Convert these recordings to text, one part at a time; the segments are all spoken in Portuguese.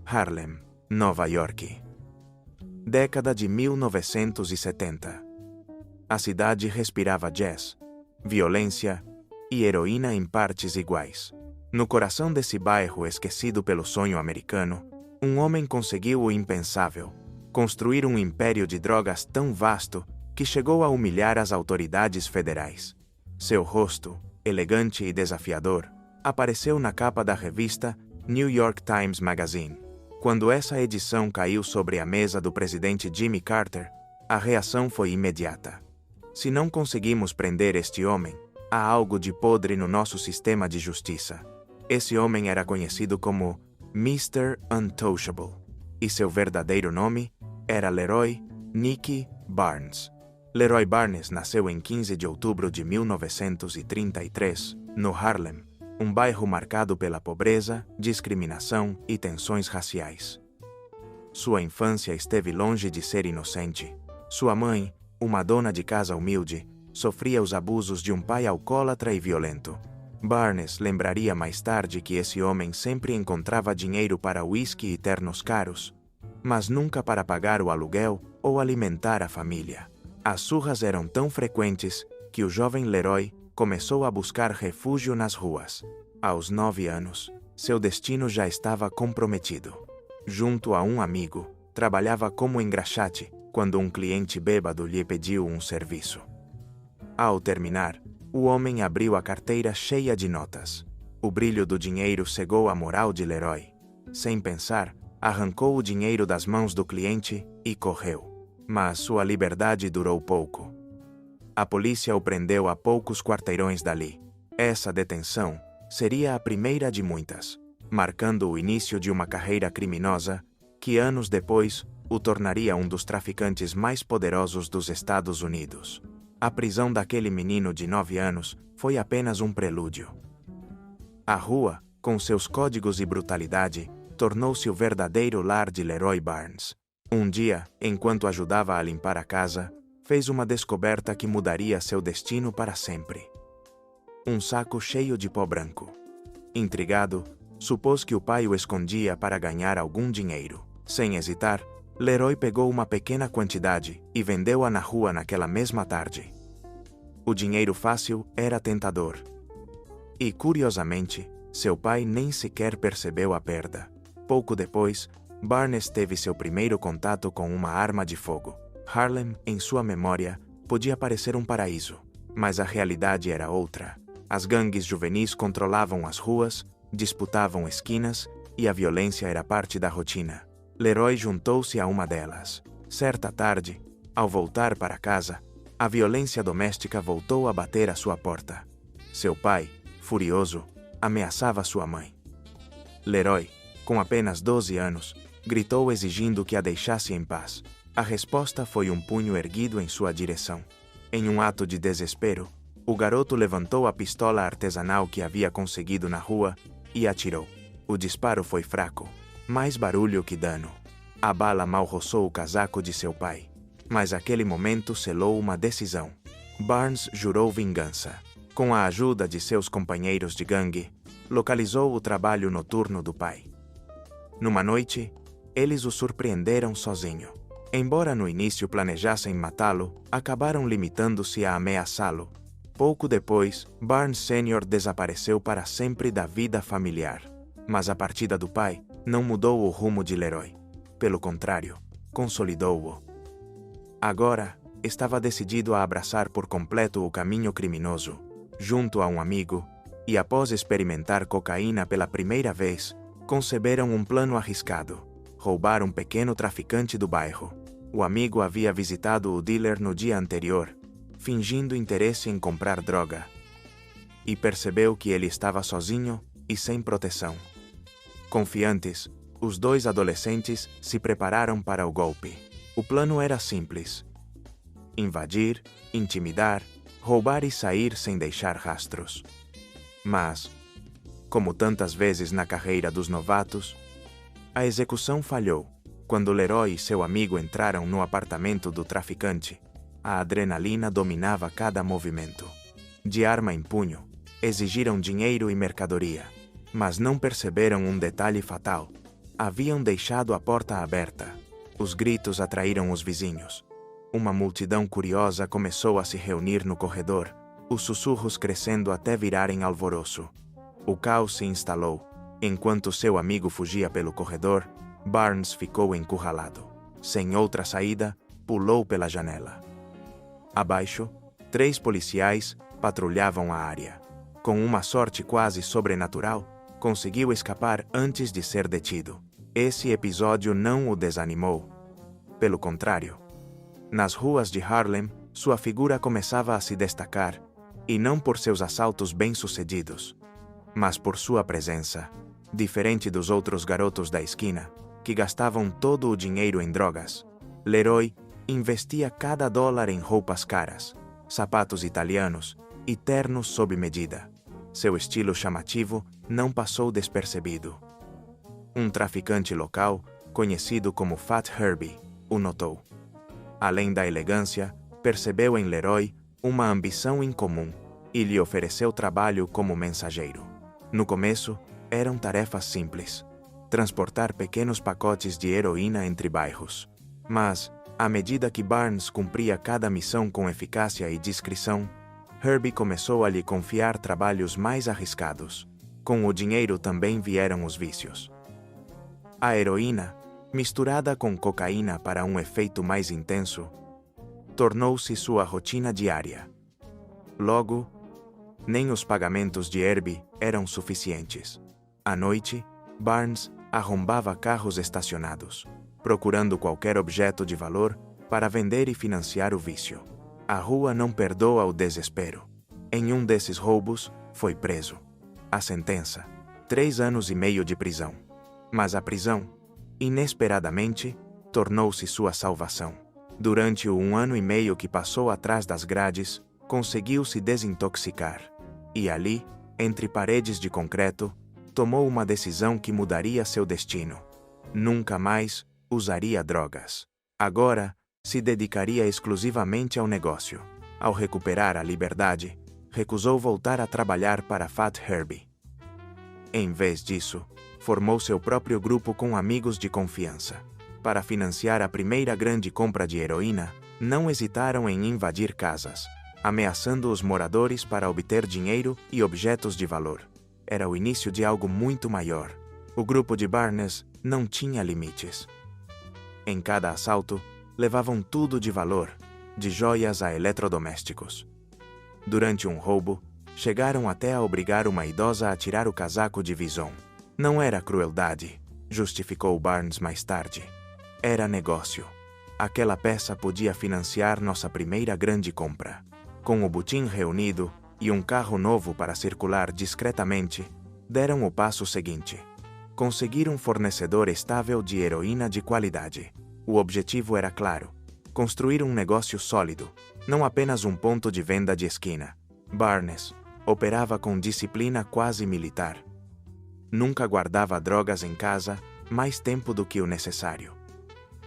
Harlem, Nova York. Década de 1970. A cidade respirava jazz, violência e heroína em partes iguais. No coração desse bairro esquecido pelo sonho americano, um homem conseguiu o impensável: construir um império de drogas tão vasto que chegou a humilhar as autoridades federais. Seu rosto, elegante e desafiador, apareceu na capa da revista New York Times Magazine. Quando essa edição caiu sobre a mesa do presidente Jimmy Carter, a reação foi imediata. Se não conseguimos prender este homem, há algo de podre no nosso sistema de justiça. Esse homem era conhecido como Mr. Untouchable, e seu verdadeiro nome era Leroy Nicky Barnes. Leroy Barnes nasceu em 15 de outubro de 1933, no Harlem, um bairro marcado pela pobreza, discriminação e tensões raciais. Sua infância esteve longe de ser inocente. Sua mãe, uma dona de casa humilde, sofria os abusos de um pai alcoólatra e violento. Barnes lembraria mais tarde que esse homem sempre encontrava dinheiro para uísque e ternos caros, mas nunca para pagar o aluguel ou alimentar a família. As surras eram tão frequentes que o jovem Leroy começou a buscar refúgio nas ruas. Aos 9 anos, seu destino já estava comprometido. Junto a um amigo, trabalhava como engraxate quando um cliente bêbado lhe pediu um serviço. Ao terminar, o homem abriu a carteira cheia de notas. O brilho do dinheiro cegou a moral de Leroy. Sem pensar, arrancou o dinheiro das mãos do cliente e correu. Mas sua liberdade durou pouco. A polícia o prendeu a poucos quarteirões dali. Essa detenção seria a primeira de muitas, marcando o início de uma carreira criminosa que anos depois o tornaria um dos traficantes mais poderosos dos Estados Unidos. A prisão daquele menino de 9 anos foi apenas um prelúdio. A rua, com seus códigos e brutalidade, tornou-se o verdadeiro lar de Leroy Barnes. Um dia, enquanto ajudava a limpar a casa, fez uma descoberta que mudaria seu destino para sempre. Um saco cheio de pó branco. Intrigado, supôs que o pai o escondia para ganhar algum dinheiro. Sem hesitar, Leroy pegou uma pequena quantidade e vendeu-a na rua naquela mesma tarde. O dinheiro fácil era tentador. E, curiosamente, seu pai nem sequer percebeu a perda. Pouco depois, Barnes teve seu primeiro contato com uma arma de fogo. Harlem, em sua memória, podia parecer um paraíso, mas a realidade era outra. As gangues juvenis controlavam as ruas, disputavam esquinas e a violência era parte da rotina. Leroy juntou-se a uma delas. Certa tarde, ao voltar para casa, a violência doméstica voltou a bater à sua porta. Seu pai, furioso, ameaçava sua mãe. Leroy, com apenas 12 anos, gritou exigindo que a deixasse em paz. A resposta foi um punho erguido em sua direção. Em um ato de desespero, o garoto levantou a pistola artesanal que havia conseguido na rua e atirou. O disparo foi fraco, mais barulho que dano. A bala mal roçou o casaco de seu pai, mas aquele momento selou uma decisão. Barnes jurou vingança. Com a ajuda de seus companheiros de gangue, localizou o trabalho noturno do pai. Numa noite, eles o surpreenderam sozinho. Embora no início planejassem matá-lo, acabaram limitando-se a ameaçá-lo. Pouco depois, Barnes Sr. desapareceu para sempre da vida familiar. Mas a partida do pai não mudou o rumo de Leroy. Pelo contrário, consolidou-o. Agora, estava decidido a abraçar por completo o caminho criminoso. Junto a um amigo, e após experimentar cocaína pela primeira vez, conceberam um plano arriscado: roubar um pequeno traficante do bairro. O amigo havia visitado o dealer no dia anterior, fingindo interesse em comprar droga, e percebeu que ele estava sozinho e sem proteção. Confiantes, os dois adolescentes se prepararam para o golpe. O plano era simples: invadir, intimidar, roubar e sair sem deixar rastros. Mas, como tantas vezes na carreira dos novatos, a execução falhou. Quando Leroy e seu amigo entraram no apartamento do traficante, a adrenalina dominava cada movimento. De arma em punho, exigiram dinheiro e mercadoria, mas não perceberam um detalhe fatal: Haviam deixado a porta aberta. Os gritos atraíram os vizinhos. Uma multidão curiosa começou a se reunir no corredor, os sussurros crescendo até virarem alvoroço. O caos se instalou. Enquanto seu amigo fugia pelo corredor, Barnes ficou encurralado. Sem outra saída, pulou pela janela. Abaixo, 3 policiais patrulhavam a área. Com uma sorte quase sobrenatural, conseguiu escapar antes de ser detido. Esse episódio não o desanimou. Pelo contrário. Nas ruas de Harlem, sua figura começava a se destacar, e não por seus assaltos bem-sucedidos, mas por sua presença. Diferente dos outros garotos da esquina, que gastavam todo o dinheiro em drogas, Leroy investia cada dólar em roupas caras, sapatos italianos e ternos sob medida. Seu estilo chamativo não passou despercebido. Um traficante local, conhecido como Fat Herbie, o notou. Além da elegância, percebeu em Leroy uma ambição incomum e lhe ofereceu trabalho como mensageiro. No começo, eram tarefas simples: transportar pequenos pacotes de heroína entre bairros. Mas, à medida que Barnes cumpria cada missão com eficácia e discrição, Herbie começou a lhe confiar trabalhos mais arriscados. Com o dinheiro também vieram os vícios. A heroína, misturada com cocaína para um efeito mais intenso, tornou-se sua rotina diária. Logo, nem os pagamentos de Herbie eram suficientes. À noite, Barnes arrombava carros estacionados, procurando qualquer objeto de valor para vender e financiar o vício. A rua não perdoa o desespero. Em um desses roubos, foi preso. A sentença: 3 anos e meio de prisão. Mas a prisão, inesperadamente, tornou-se sua salvação. Durante o 1 ano e meio que passou atrás das grades, conseguiu se desintoxicar. E ali, entre paredes de concreto, tomou uma decisão que mudaria seu destino. Nunca mais usaria drogas. Agora, se dedicaria exclusivamente ao negócio. Ao recuperar a liberdade, recusou voltar a trabalhar para Fat Herbie. Em vez disso, formou seu próprio grupo com amigos de confiança. Para financiar a primeira grande compra de heroína, não hesitaram em invadir casas, ameaçando os moradores para obter dinheiro e objetos de valor. Era o início de algo muito maior. O grupo de Barnes não tinha limites. Em cada assalto, levavam tudo de valor, de joias a eletrodomésticos. Durante um roubo, chegaram até a obrigar uma idosa a tirar o casaco de Vison. Não era crueldade, justificou Barnes mais tarde. Era negócio. Aquela peça podia financiar nossa primeira grande compra. Com o butim reunido e um carro novo para circular discretamente, deram o passo seguinte: conseguir um fornecedor estável de heroína de qualidade. O objetivo era claro: construir um negócio sólido, não apenas um ponto de venda de esquina. Barnes operava com disciplina quase militar. Nunca guardava drogas em casa mais tempo do que o necessário.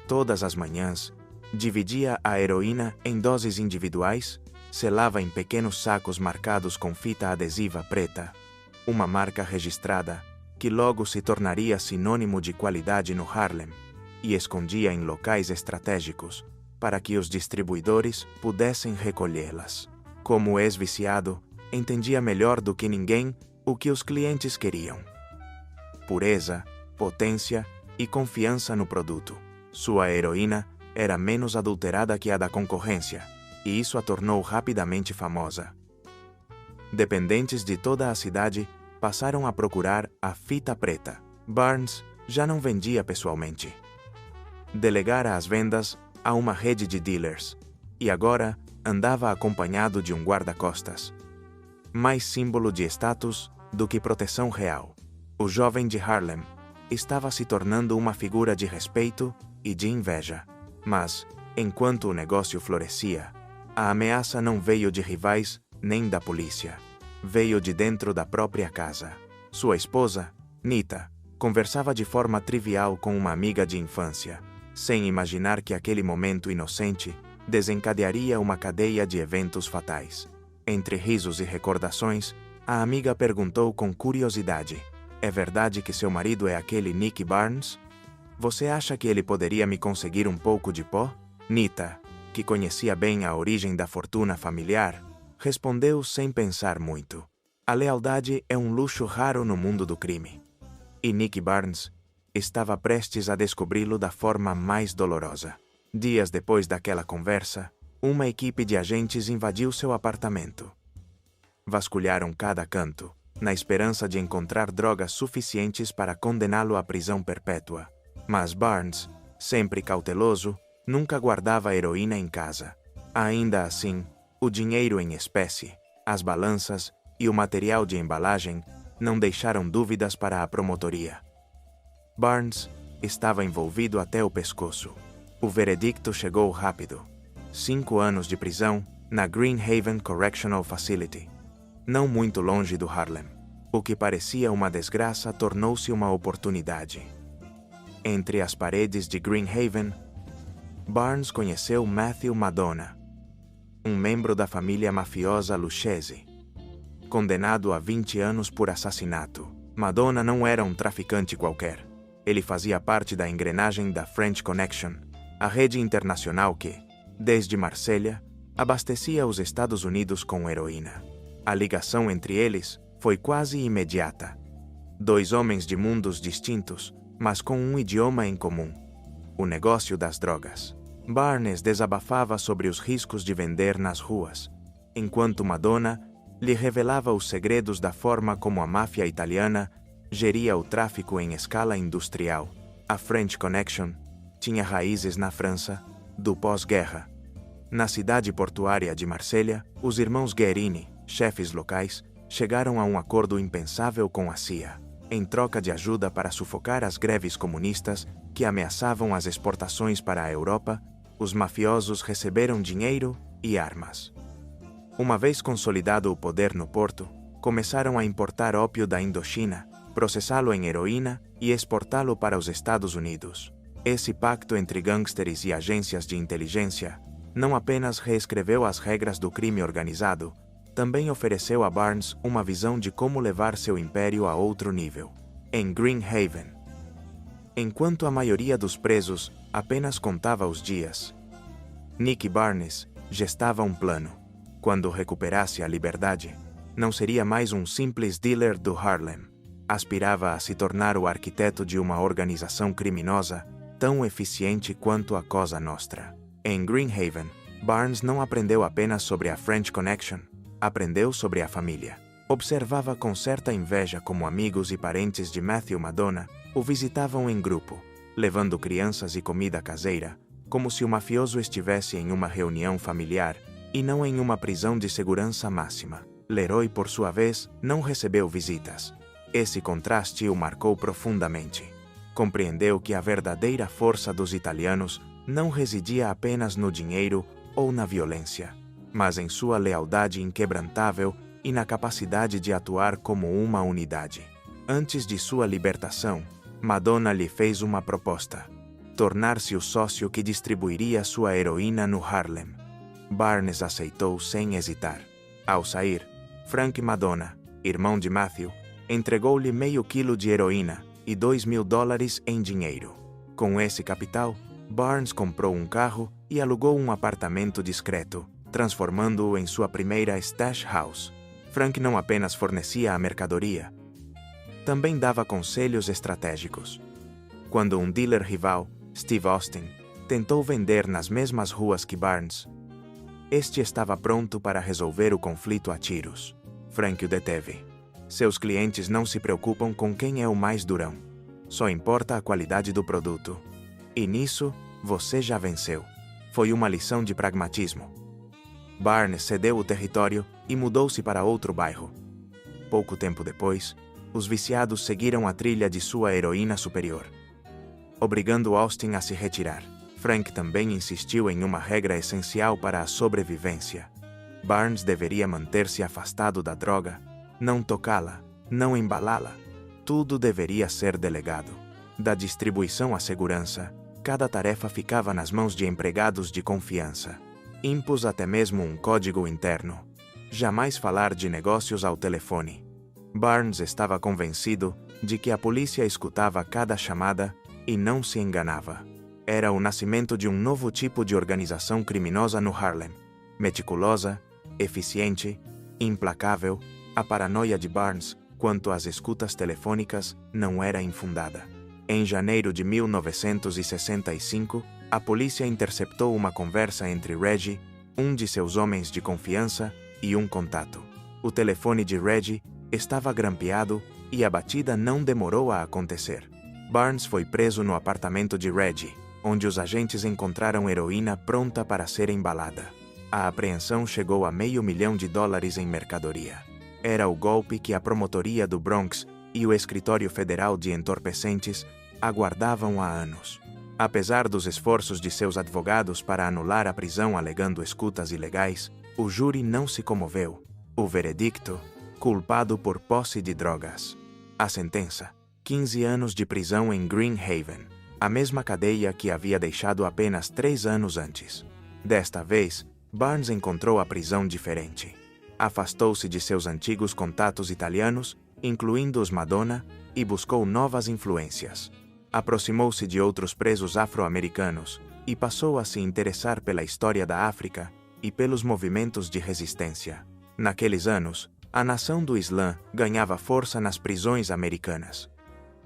Todas as manhãs, dividia a heroína em doses individuais, selava em pequenos sacos marcados com fita adesiva preta, uma marca registrada que logo se tornaria sinônimo de qualidade no Harlem, e escondia em locais estratégicos para que os distribuidores pudessem recolhê-las. Como ex-viciado, entendia melhor do que ninguém o que os clientes queriam: pureza, potência e confiança no produto. Sua heroína era menos adulterada que a da concorrência, e isso a tornou rapidamente famosa. Dependentes de toda a cidade passaram a procurar a fita preta. Barnes já não vendia pessoalmente. Delegara as vendas a uma rede de dealers, e agora andava acompanhado de um guarda-costas. Mais símbolo de status do que proteção real. O jovem de Harlem estava se tornando uma figura de respeito e de inveja. Mas, enquanto o negócio florescia, a ameaça não veio de rivais nem da polícia. Veio de dentro da própria casa. Sua esposa, Nita, conversava de forma trivial com uma amiga de infância, sem imaginar que aquele momento inocente desencadearia uma cadeia de eventos fatais. Entre risos e recordações, a amiga perguntou com curiosidade: É verdade que seu marido é aquele Nick Barnes? Você acha que ele poderia me conseguir um pouco de pó? Nita, que conhecia bem a origem da fortuna familiar, respondeu sem pensar muito. A lealdade é um luxo raro no mundo do crime. E Nick Barnes estava prestes a descobri-lo da forma mais dolorosa. Dias depois daquela conversa, uma equipe de agentes invadiu seu apartamento. Vasculharam cada canto, na esperança de encontrar drogas suficientes para condená-lo à prisão perpétua. Mas Barnes, sempre cauteloso, nunca guardava heroína em casa. Ainda assim, o dinheiro em espécie, as balanças e o material de embalagem não deixaram dúvidas para a promotoria. Barnes estava envolvido até o pescoço. O veredicto chegou rápido. 5 anos de prisão na Green Haven Correctional Facility, não muito longe do Harlem. O que parecia uma desgraça tornou-se uma oportunidade. Entre as paredes de Green Haven, Barnes conheceu Matthew Madonna, um membro da família mafiosa Lucchese. Condenado a 20 anos por assassinato, Madonna não era um traficante qualquer. Ele fazia parte da engrenagem da French Connection, a rede internacional que, desde Marselha, abastecia os Estados Unidos com heroína. A ligação entre eles foi quase imediata. 2 homens de mundos distintos, mas com um idioma em comum: o negócio das drogas. Barnes desabafava sobre os riscos de vender nas ruas, enquanto Madonna lhe revelava os segredos da forma como a máfia italiana geria o tráfico em escala industrial. A French Connection tinha raízes na França, do pós-guerra. Na cidade portuária de Marselha, os irmãos Guerini, chefes locais, chegaram a um acordo impensável com a CIA, em troca de ajuda para sufocar as greves comunistas que ameaçavam as exportações para a Europa. Os mafiosos receberam dinheiro e armas. Uma vez consolidado o poder no porto, começaram a importar ópio da Indochina, processá-lo em heroína e exportá-lo para os Estados Unidos. Esse pacto entre gangsters e agências de inteligência não apenas reescreveu as regras do crime organizado, também ofereceu a Barnes uma visão de como levar seu império a outro nível. Em Green Haven, enquanto a maioria dos presos apenas contava os dias, Nick Barnes gestava um plano. Quando recuperasse a liberdade, não seria mais um simples dealer do Harlem. Aspirava a se tornar o arquiteto de uma organização criminosa tão eficiente quanto a Cosa Nostra. Em Green Haven, Barnes não aprendeu apenas sobre a French Connection, aprendeu sobre a família. Observava com certa inveja como amigos e parentes de Matthew Madonna o visitavam em grupo, levando crianças e comida caseira, como se o mafioso estivesse em uma reunião familiar e não em uma prisão de segurança máxima. Leroy, por sua vez, não recebeu visitas. Esse contraste o marcou profundamente. Compreendeu que a verdadeira força dos italianos não residia apenas no dinheiro ou na violência, mas em sua lealdade inquebrantável e na capacidade de atuar como uma unidade. Antes de sua libertação, Madonna lhe fez uma proposta: tornar-se o sócio que distribuiria sua heroína no Harlem. Barnes aceitou sem hesitar. Ao sair, Frank Madonna, irmão de Matthew, entregou-lhe meio quilo de heroína e $2.000 em dinheiro. Com esse capital, Barnes comprou um carro e alugou um apartamento discreto, transformando-o em sua primeira stash house. Frank não apenas fornecia a mercadoria, também dava conselhos estratégicos. Quando um dealer rival, Steve Austin, tentou vender nas mesmas ruas que Barnes, este estava pronto para resolver o conflito a tiros. Frank o deteve. Seus clientes não se preocupam com quem é o mais durão. Só importa a qualidade do produto. E nisso, você já venceu. Foi uma lição de pragmatismo. Barnes cedeu o território e mudou-se para outro bairro. Pouco tempo depois, os viciados seguiram a trilha de sua heroína superior, obrigando Austin a se retirar. Frank também insistiu em uma regra essencial para a sobrevivência. Barnes deveria manter-se afastado da droga, não tocá-la, não embalá-la. Tudo deveria ser delegado. Da distribuição à segurança, cada tarefa ficava nas mãos de empregados de confiança. Impus até mesmo um código interno: jamais falar de negócios ao telefone. Barnes estava convencido de que a polícia escutava cada chamada e não se enganava. Era o nascimento de um novo tipo de organização criminosa no Harlem. Meticulosa, eficiente, implacável, a paranoia de Barnes quanto às escutas telefônicas não era infundada. Em janeiro de 1965, a polícia interceptou uma conversa entre Reggie, um de seus homens de confiança, e um contato. O telefone de Reggie estava grampeado e a batida não demorou a acontecer. Barnes foi preso no apartamento de Reggie, onde os agentes encontraram heroína pronta para ser embalada. A apreensão chegou a $500 mil em mercadoria. Era o golpe que a promotoria do Bronx e o Escritório Federal de Entorpecentes aguardavam há anos. Apesar dos esforços de seus advogados para anular a prisão alegando escutas ilegais, o júri não se comoveu. O veredicto: culpado por posse de drogas. A sentença: 15 anos de prisão em Green Haven, a mesma cadeia que havia deixado apenas 3 anos antes. Desta vez, Barnes encontrou a prisão diferente. Afastou-se de seus antigos contatos italianos, incluindo os Madonna, e buscou novas influências. Aproximou-se de outros presos afro-americanos e passou a se interessar pela história da África e pelos movimentos de resistência. Naqueles anos, a nação do Islã ganhava força nas prisões americanas.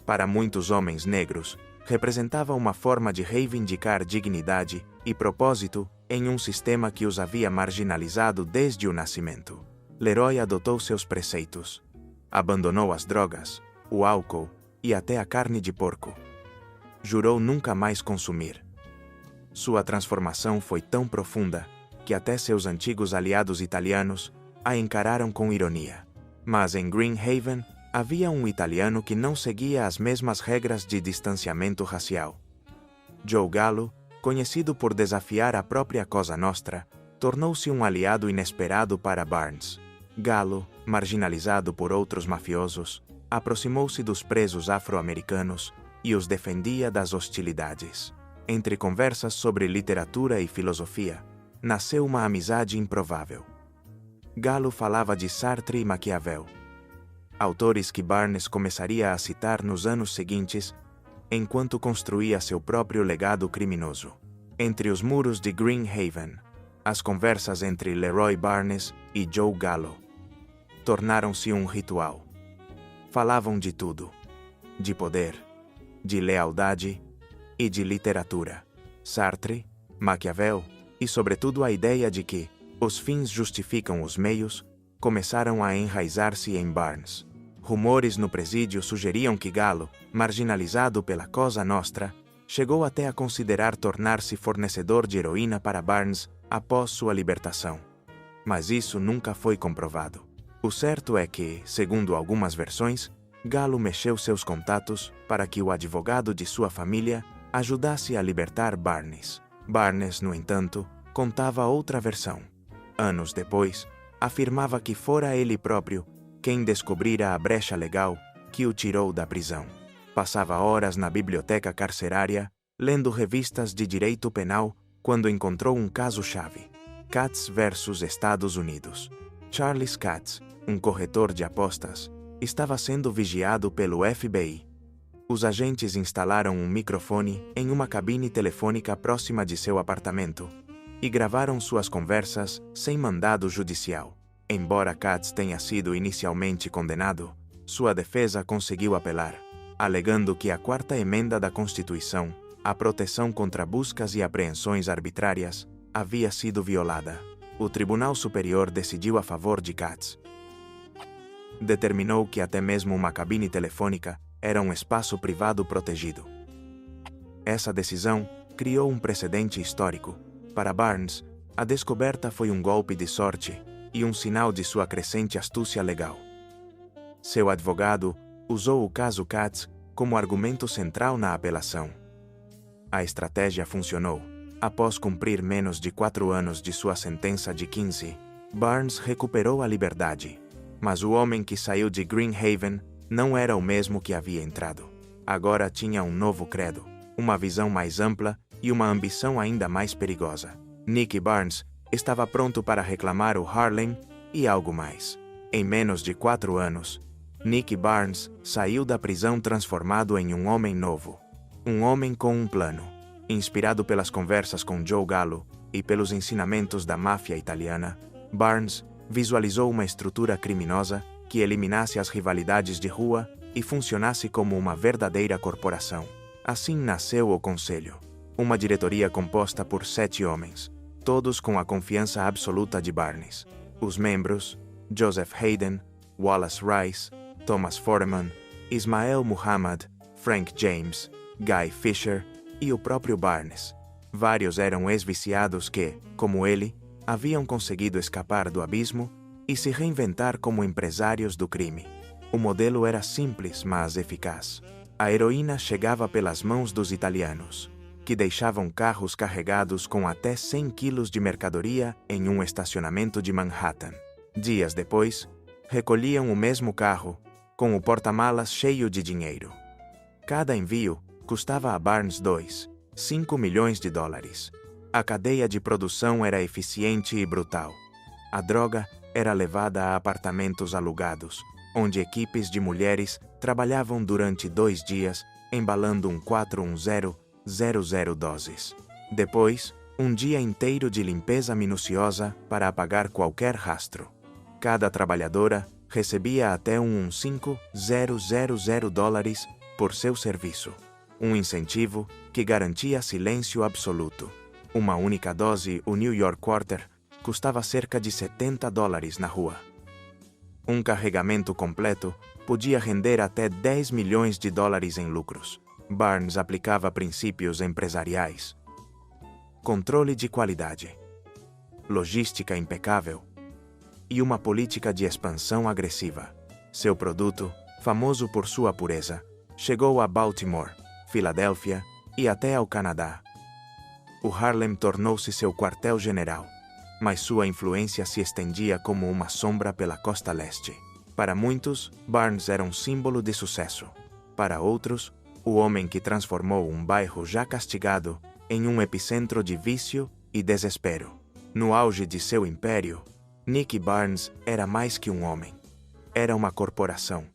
Para muitos homens negros, representava uma forma de reivindicar dignidade e propósito em um sistema que os havia marginalizado desde o nascimento. Leroy adotou seus preceitos. Abandonou as drogas, o álcool e até a carne de porco. Jurou nunca mais consumir. Sua transformação foi tão profunda que até seus antigos aliados italianos a encararam com ironia. Mas em Green Haven, havia um italiano que não seguia as mesmas regras de distanciamento racial. Joe Gallo, conhecido por desafiar a própria Cosa Nostra, tornou-se um aliado inesperado para Barnes. Gallo, marginalizado por outros mafiosos, aproximou-se dos presos afro-americanos e os defendia das hostilidades. Entre conversas sobre literatura e filosofia, nasceu uma amizade improvável. Gallo falava de Sartre e Maquiavel, autores que Barnes começaria a citar nos anos seguintes, enquanto construía seu próprio legado criminoso. Entre os muros de Green Haven, as conversas entre Leroy Barnes e Joe Gallo tornaram-se um ritual. Falavam de tudo: de poder, de lealdade e de literatura. Sartre, Maquiavel e, sobretudo, a ideia de que os fins justificam os meios começaram a enraizar-se em Barnes. Rumores no presídio sugeriam que Gallo, marginalizado pela Cosa Nostra, chegou até a considerar tornar-se fornecedor de heroína para Barnes após sua libertação. Mas isso nunca foi comprovado. O certo é que, segundo algumas versões, Gallo mexeu seus contatos para que o advogado de sua família ajudasse a libertar Barnes. Barnes, no entanto, contava outra versão. Anos depois, afirmava que fora ele próprio quem descobrira a brecha legal que o tirou da prisão. Passava horas na biblioteca carcerária, lendo revistas de direito penal, quando encontrou um caso-chave: Katz versus Estados Unidos. Charles Katz, um corretor de apostas, estava sendo vigiado pelo FBI. Os agentes instalaram um microfone em uma cabine telefônica próxima de seu apartamento e gravaram suas conversas sem mandado judicial. Embora Katz tenha sido inicialmente condenado, sua defesa conseguiu apelar, alegando que a 4ª emenda da Constituição, a proteção contra buscas e apreensões arbitrárias, havia sido violada. O Tribunal Superior decidiu a favor de Katz. Determinou que até mesmo uma cabine telefônica era um espaço privado protegido. Essa decisão criou um precedente histórico. Para Barnes, a descoberta foi um golpe de sorte e um sinal de sua crescente astúcia legal. Seu advogado usou o caso Katz como argumento central na apelação. A estratégia funcionou. Após cumprir menos de 4 anos de sua sentença de 15, Barnes recuperou a liberdade. Mas o homem que saiu de Green Haven não era o mesmo que havia entrado. Agora tinha um novo credo, uma visão mais ampla e uma ambição ainda mais perigosa. Nicky Barnes estava pronto para reclamar o Harlem e algo mais. Em menos de 4 anos, Nick Barnes saiu da prisão transformado em um homem novo. Um homem com um plano. Inspirado pelas conversas com Joe Gallo e pelos ensinamentos da máfia italiana, Barnes visualizou uma estrutura criminosa que eliminasse as rivalidades de rua e funcionasse como uma verdadeira corporação. Assim nasceu o Conselho, uma diretoria composta por 7 homens, todos com a confiança absoluta de Barnes. Os membros, Joseph Hayden, Wallace Rice, Thomas Foreman, Ismael Muhammad, Frank James, Guy Fisher e o próprio Barnes. Vários eram ex-viciados que, como ele, haviam conseguido escapar do abismo e se reinventar como empresários do crime. O modelo era simples, mas eficaz. A heroína chegava pelas mãos dos italianos, que deixavam carros carregados com até 100 quilos de mercadoria em um estacionamento de Manhattan. Dias depois, recolhiam o mesmo carro, com o porta-malas cheio de dinheiro. Cada envio custava a Barnes $5 milhões. A cadeia de produção era eficiente e brutal. A droga era levada a apartamentos alugados, onde equipes de mulheres trabalhavam durante 2 dias, embalando um 41000 doses. Depois, um dia inteiro de limpeza minuciosa para apagar qualquer rastro. Cada trabalhadora recebia até $5,000 por seu serviço. Um incentivo que garantia silêncio absoluto. Uma única dose, o New York Quarter, custava cerca de $70 na rua. Um carregamento completo podia render até $10 milhões em lucros. Barnes aplicava princípios empresariais. Controle de qualidade, logística impecável e uma política de expansão agressiva. Seu produto, famoso por sua pureza, chegou a Baltimore, Filadélfia e até ao Canadá. O Harlem tornou-se seu quartel-general, mas sua influência se estendia como uma sombra pela costa leste. Para muitos, Barnes era um símbolo de sucesso. Para outros, o homem que transformou um bairro já castigado em um epicentro de vício e desespero. No auge de seu império, Nick Barnes era mais que um homem. Era uma corporação,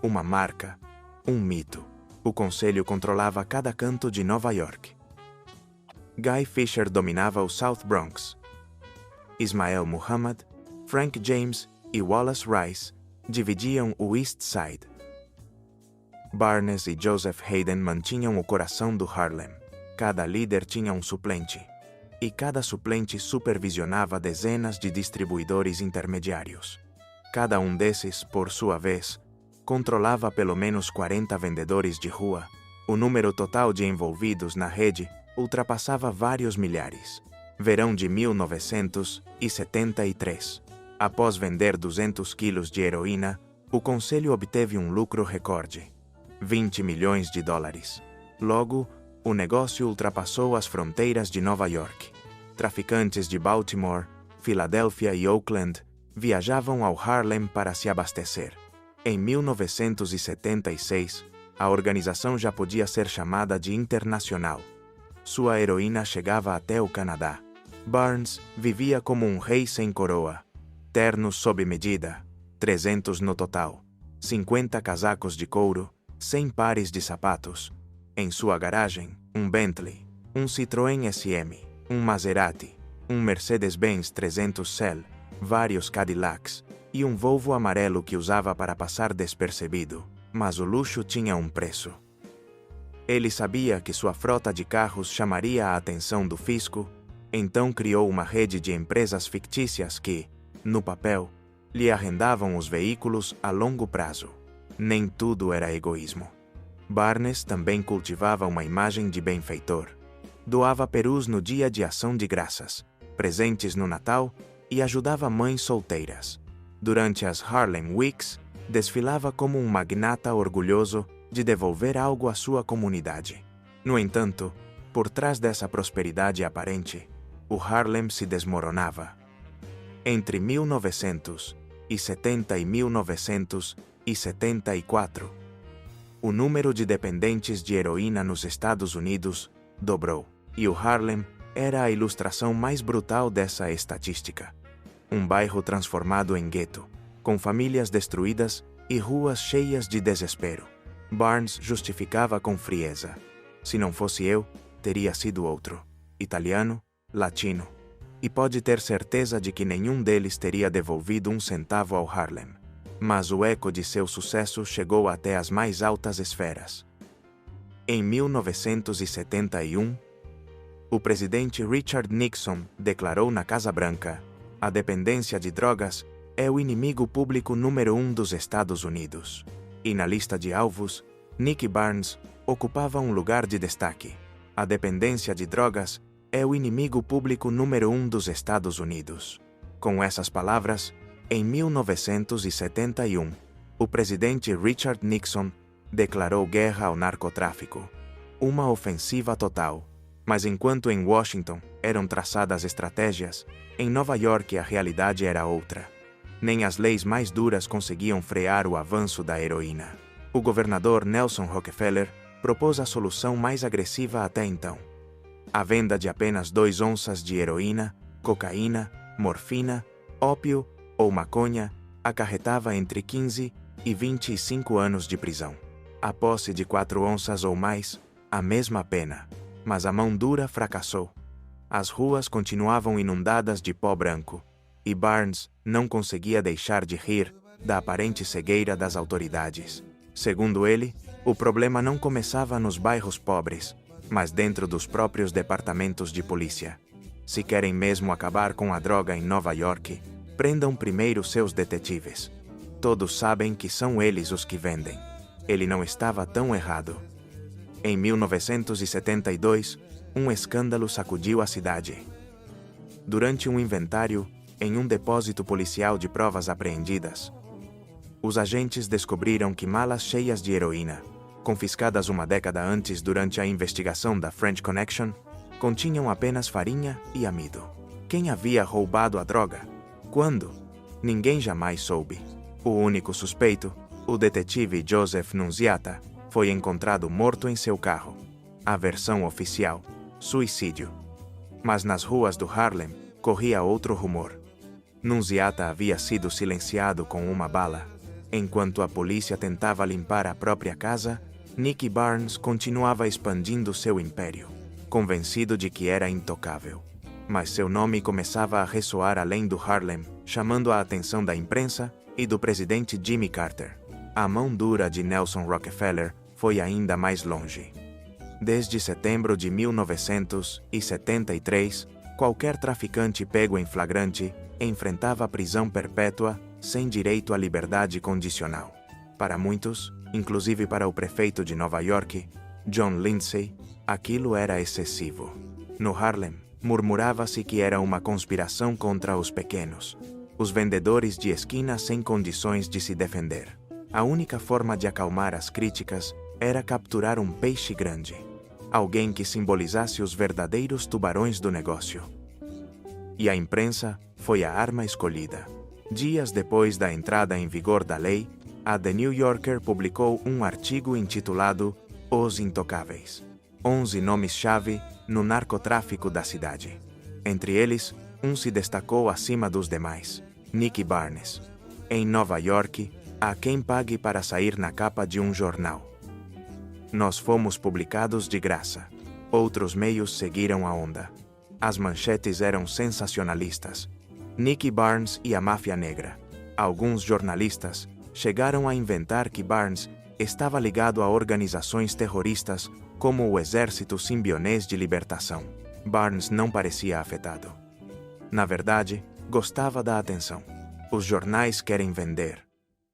uma marca, um mito. O Conselho controlava cada canto de Nova York. Guy Fisher dominava o South Bronx. Ismael Muhammad, Frank James e Wallace Rice dividiam o East Side. Barnes e Joseph Hayden mantinham o coração do Harlem. Cada líder tinha um suplente, e cada suplente supervisionava dezenas de distribuidores intermediários. Cada um desses, por sua vez, controlava pelo menos 40 vendedores de rua. O número total de envolvidos na rede ultrapassava vários milhares. Verão de 1973. Após vender 200 quilos de heroína, o Conselho obteve um lucro recorde: $20 milhões. Logo, o negócio ultrapassou as fronteiras de Nova York. Traficantes de Baltimore, Filadélfia e Oakland viajavam ao Harlem para se abastecer. Em 1976, a organização já podia ser chamada de internacional. Sua heroína chegava até o Canadá. Barnes vivia como um rei sem coroa. Ternos sob medida, 300 no total, 50 casacos de couro, 100 pares de sapatos. Em sua garagem, um Bentley, um Citroën SM, um Maserati, um Mercedes-Benz 300 vários Cadillacs e um Volvo amarelo que usava para passar despercebido. Mas o luxo tinha um preço. Ele sabia que sua frota de carros chamaria a atenção do fisco, então criou uma rede de empresas fictícias que, no papel, lhe arrendavam os veículos a longo prazo. Nem tudo era egoísmo. Barnes também cultivava uma imagem de benfeitor. Doava perus no dia de ação de graças, presentes no Natal e ajudava mães solteiras. Durante as Harlem Weeks, desfilava como um magnata orgulhoso de devolver algo à sua comunidade. No entanto, por trás dessa prosperidade aparente, o Harlem se desmoronava. Entre 1970 e 1974, o número de dependentes de heroína nos Estados Unidos dobrou, e o Harlem era a ilustração mais brutal dessa estatística. Um bairro transformado em gueto, com famílias destruídas e ruas cheias de desespero. Barnes justificava com frieza. Se não fosse eu, teria sido outro. Italiano, latino. E pode ter certeza de que nenhum deles teria devolvido um centavo ao Harlem. Mas o eco de seu sucesso chegou até as mais altas esferas. Em 1971, o presidente Richard Nixon declarou na Casa Branca: a dependência de drogas é o inimigo público número 1 dos Estados Unidos. E na lista de alvos, Nicky Barnes ocupava um lugar de destaque. A dependência de drogas é o inimigo público número 1 dos Estados Unidos. Com essas palavras, em 1971, o presidente Richard Nixon declarou guerra ao narcotráfico. Uma ofensiva total. Mas enquanto em Washington eram traçadas estratégias, em Nova York a realidade era outra. Nem as leis mais duras conseguiam frear o avanço da heroína. O governador Nelson Rockefeller propôs a solução mais agressiva até então. A venda de apenas 2 onças de heroína, cocaína, morfina, ópio ou maconha acarretava entre 15 e 25 anos de prisão. A posse de 4 onças ou mais, a mesma pena. Mas a mão dura fracassou. As ruas continuavam inundadas de pó branco, e Barnes não conseguia deixar de rir da aparente cegueira das autoridades. Segundo ele, o problema não começava nos bairros pobres, mas dentro dos próprios departamentos de polícia. Se querem mesmo acabar com a droga em Nova York, prendam primeiro seus detetives. Todos sabem que são eles os que vendem. Ele não estava tão errado. Em 1972, um escândalo sacudiu a cidade. Durante um inventário, em um depósito policial de provas apreendidas, os agentes descobriram que malas cheias de heroína, confiscadas uma década antes durante a investigação da French Connection, continham apenas farinha e amido. Quem havia roubado a droga? Quando? Ninguém jamais soube. O único suspeito, o detetive Joseph Nunziata, foi encontrado morto em seu carro. A versão oficial: suicídio. Mas nas ruas do Harlem corria outro rumor. Nunziata havia sido silenciado com uma bala. Enquanto a polícia tentava limpar a própria casa, Nicky Barnes continuava expandindo seu império, convencido de que era intocável. Mas seu nome começava a ressoar além do Harlem, chamando a atenção da imprensa e do presidente Jimmy Carter. A mão dura de Nelson Rockefeller foi ainda mais longe. Desde setembro de 1973, qualquer traficante pego em flagrante enfrentava prisão perpétua sem direito à liberdade condicional. Para muitos, inclusive para o prefeito de Nova York, John Lindsay, aquilo era excessivo. No Harlem, murmurava-se que era uma conspiração contra os pequenos, os vendedores de esquina sem condições de se defender. A única forma de acalmar as críticas era capturar um peixe grande, alguém que simbolizasse os verdadeiros tubarões do negócio. E a imprensa foi a arma escolhida. Dias depois da entrada em vigor da lei, a The New Yorker publicou um artigo intitulado Os Intocáveis. 11 nomes-chave no narcotráfico da cidade. Entre eles, um se destacou acima dos demais: Nicky Barnes. Em Nova York, há quem pague para sair na capa de um jornal. Nós fomos publicados de graça. Outros meios seguiram a onda. As manchetes eram sensacionalistas. Nicky Barnes e a máfia negra. Alguns jornalistas chegaram a inventar que Barnes estava ligado a organizações terroristas como o Exército Simbionês de Libertação. Barnes não parecia afetado. Na verdade, gostava da atenção. Os jornais querem vender.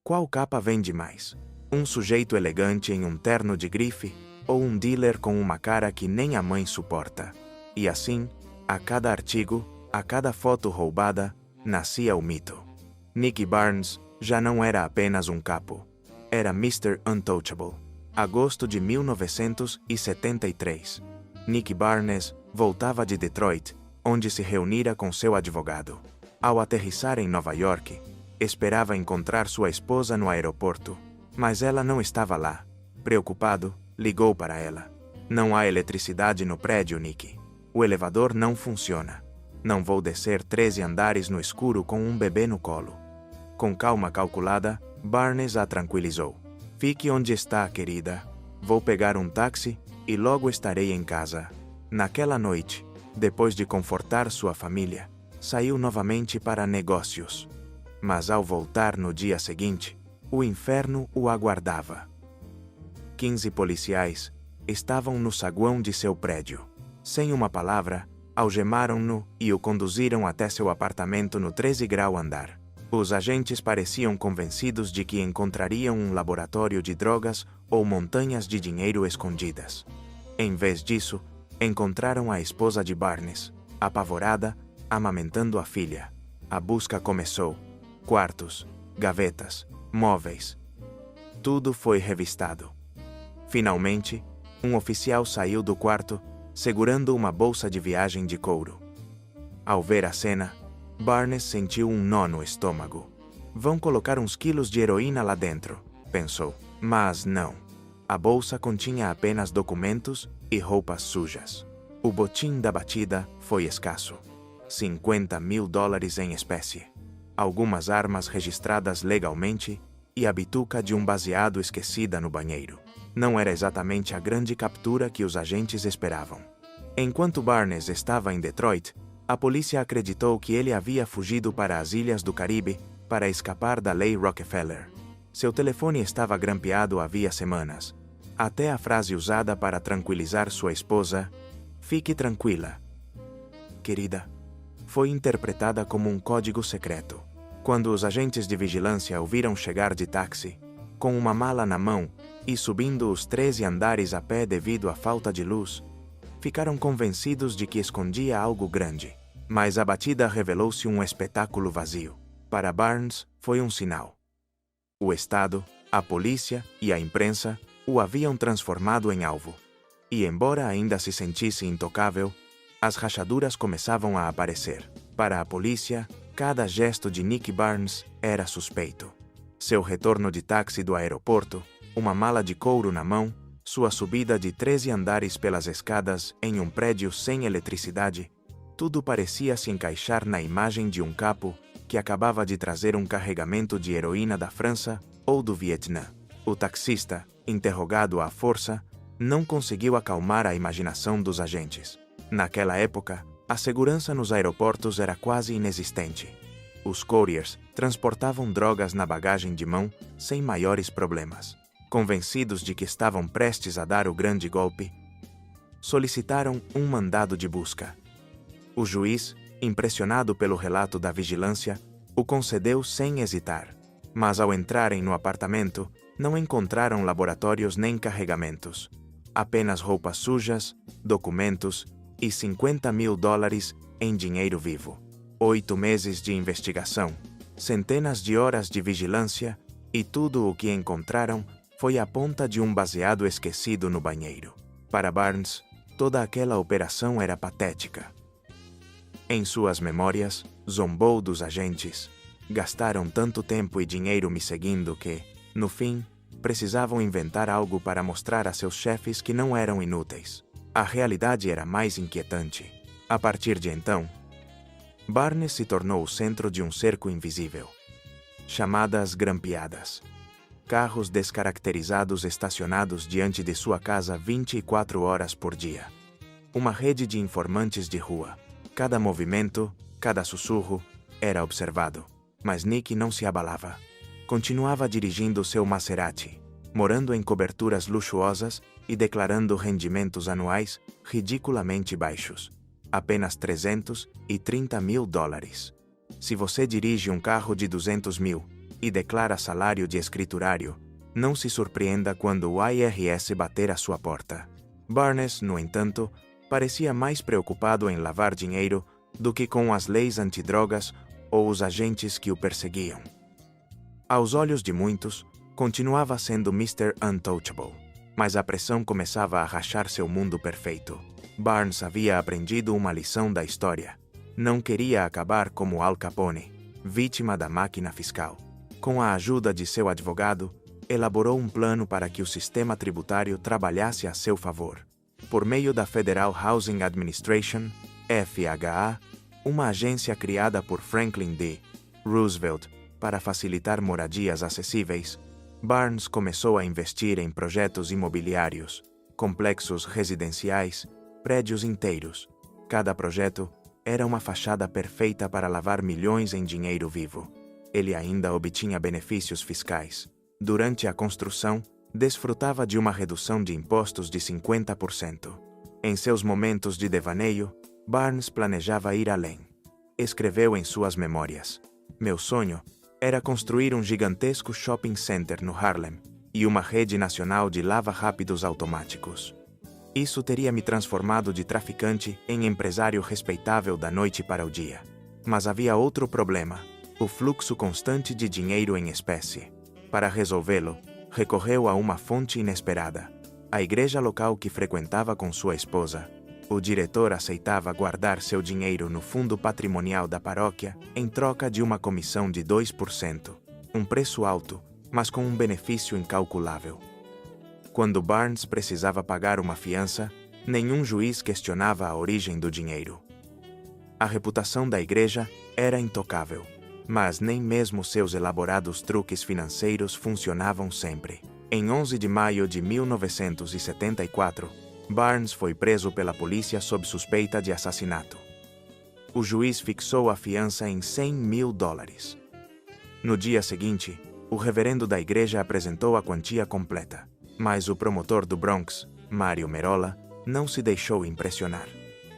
Qual capa vende mais? Um sujeito elegante em um terno de grife ou um dealer com uma cara que nem a mãe suporta? E assim, a cada artigo, a cada foto roubada, nascia o mito. Nicky Barnes já não era apenas um capo. Era Mr. Untouchable. Agosto de 1973. Nicky Barnes voltava de Detroit, onde se reunira com seu advogado. Ao aterrissar em Nova York, esperava encontrar sua esposa no aeroporto, mas ela não estava lá. Preocupado, ligou para ela. Não há eletricidade no prédio, Nicky. O elevador não funciona. Não vou descer 13 andares no escuro com um bebê no colo. Com calma calculada, Barnes a tranquilizou. Fique onde está, querida. Vou pegar um táxi e logo estarei em casa. Naquela noite, depois de confortar sua família, saiu novamente para negócios. Mas ao voltar no dia seguinte, o inferno o aguardava. 15 policiais estavam no saguão de seu prédio. Sem uma palavra, algemaram-no e o conduziram até seu apartamento no 13º andar. Os agentes pareciam convencidos de que encontrariam um laboratório de drogas ou montanhas de dinheiro escondidas. Em vez disso, encontraram a esposa de Barnes, apavorada, amamentando a filha. A busca começou. Quartos, gavetas, móveis. Tudo foi revistado. Finalmente, um oficial saiu do quarto, segurando uma bolsa de viagem de couro. Ao ver a cena, Barnes sentiu um nó no estômago. Vão colocar uns quilos de heroína lá dentro, pensou. Mas não. A bolsa continha apenas documentos e roupas sujas. O botim da batida foi escasso. $50.000 em espécie. Algumas armas registradas legalmente e a bituca de um baseado esquecida no banheiro. Não era exatamente a grande captura que os agentes esperavam. Enquanto Barnes estava em Detroit, a polícia acreditou que ele havia fugido para as ilhas do Caribe para escapar da lei Rockefeller. Seu telefone estava grampeado havia semanas. Até a frase usada para tranquilizar sua esposa, "Fique tranquila, querida", foi interpretada como um código secreto. Quando os agentes de vigilância o viram chegar de táxi, com uma mala na mão e subindo os 13 andares a pé devido à falta de luz, ficaram convencidos de que escondia algo grande. Mas a batida revelou-se um espetáculo vazio. Para Barnes, foi um sinal. O Estado, a polícia e a imprensa o haviam transformado em alvo. E embora ainda se sentisse intocável, as rachaduras começavam a aparecer. Para a polícia, cada gesto de Nick Barnes era suspeito. Seu retorno de táxi do aeroporto, uma mala de couro na mão, sua subida de 13 andares pelas escadas em um prédio sem eletricidade, tudo parecia se encaixar na imagem de um capo que acabava de trazer um carregamento de heroína da França ou do Vietnã. O taxista, interrogado à força, não conseguiu acalmar a imaginação dos agentes. Naquela época, a segurança nos aeroportos era quase inexistente. Os couriers transportavam drogas na bagagem de mão sem maiores problemas. Convencidos de que estavam prestes a dar o grande golpe, solicitaram um mandado de busca. O juiz, impressionado pelo relato da vigilância, o concedeu sem hesitar. Mas ao entrarem no apartamento, não encontraram laboratórios nem carregamentos. Apenas roupas sujas, documentos e $50.000 em dinheiro vivo. 8 meses de investigação, centenas de horas de vigilância e tudo o que encontraram foi a ponta de um baseado esquecido no banheiro. Para Barnes, toda aquela operação era patética. Em suas memórias, zombou dos agentes. Gastaram tanto tempo e dinheiro me seguindo que, no fim, precisavam inventar algo para mostrar a seus chefes que não eram inúteis. A realidade era mais inquietante. A partir de então, Barnes se tornou o centro de um cerco invisível. Chamadas grampeadas. Carros descaracterizados estacionados diante de sua casa 24 horas por dia. Uma rede de informantes de rua. Cada movimento, cada sussurro, era observado. Mas Nick não se abalava. Continuava dirigindo seu Maserati, morando em coberturas luxuosas e declarando rendimentos anuais ridiculamente baixos. Apenas $330.000. Se você dirige um carro de 200 mil e declara salário de escriturário, não se surpreenda quando o IRS bater à sua porta. Barnes, no entanto, parecia mais preocupado em lavar dinheiro do que com as leis antidrogas ou os agentes que o perseguiam. Aos olhos de muitos, continuava sendo Mr. Untouchable, mas a pressão começava a rachar seu mundo perfeito. Barnes havia aprendido uma lição da história. Não queria acabar como Al Capone, vítima da máquina fiscal. Com a ajuda de seu advogado, elaborou um plano para que o sistema tributário trabalhasse a seu favor. Por meio da Federal Housing Administration, FHA, uma agência criada por Franklin D. Roosevelt para facilitar moradias acessíveis, Barnes começou a investir em projetos imobiliários, complexos residenciais, prédios inteiros. Cada projeto era uma fachada perfeita para lavar milhões em dinheiro vivo. Ele ainda obtinha benefícios fiscais. Durante a construção, desfrutava de uma redução de impostos de 50%. Em seus momentos de devaneio, Barnes planejava ir além. Escreveu em suas memórias: "Meu sonho era construir um gigantesco shopping center no Harlem e uma rede nacional de lava-rápidos automáticos. Isso teria me transformado de traficante em empresário respeitável da noite para o dia. Mas havia outro problema: o fluxo constante de dinheiro em espécie. Para resolvê-lo, recorreu a uma fonte inesperada: a igreja local que frequentava com sua esposa. O diretor aceitava guardar seu dinheiro no fundo patrimonial da paróquia em troca de uma comissão de 2%, um preço alto, mas com um benefício incalculável. Quando Barnes precisava pagar uma fiança, nenhum juiz questionava a origem do dinheiro. A reputação da igreja era intocável, mas nem mesmo seus elaborados truques financeiros funcionavam sempre. Em 11 de maio de 1974, Barnes foi preso pela polícia sob suspeita de assassinato. O juiz fixou a fiança em $100 mil. No dia seguinte, o reverendo da igreja apresentou a quantia completa, mas o promotor do Bronx, Mário Merola, não se deixou impressionar.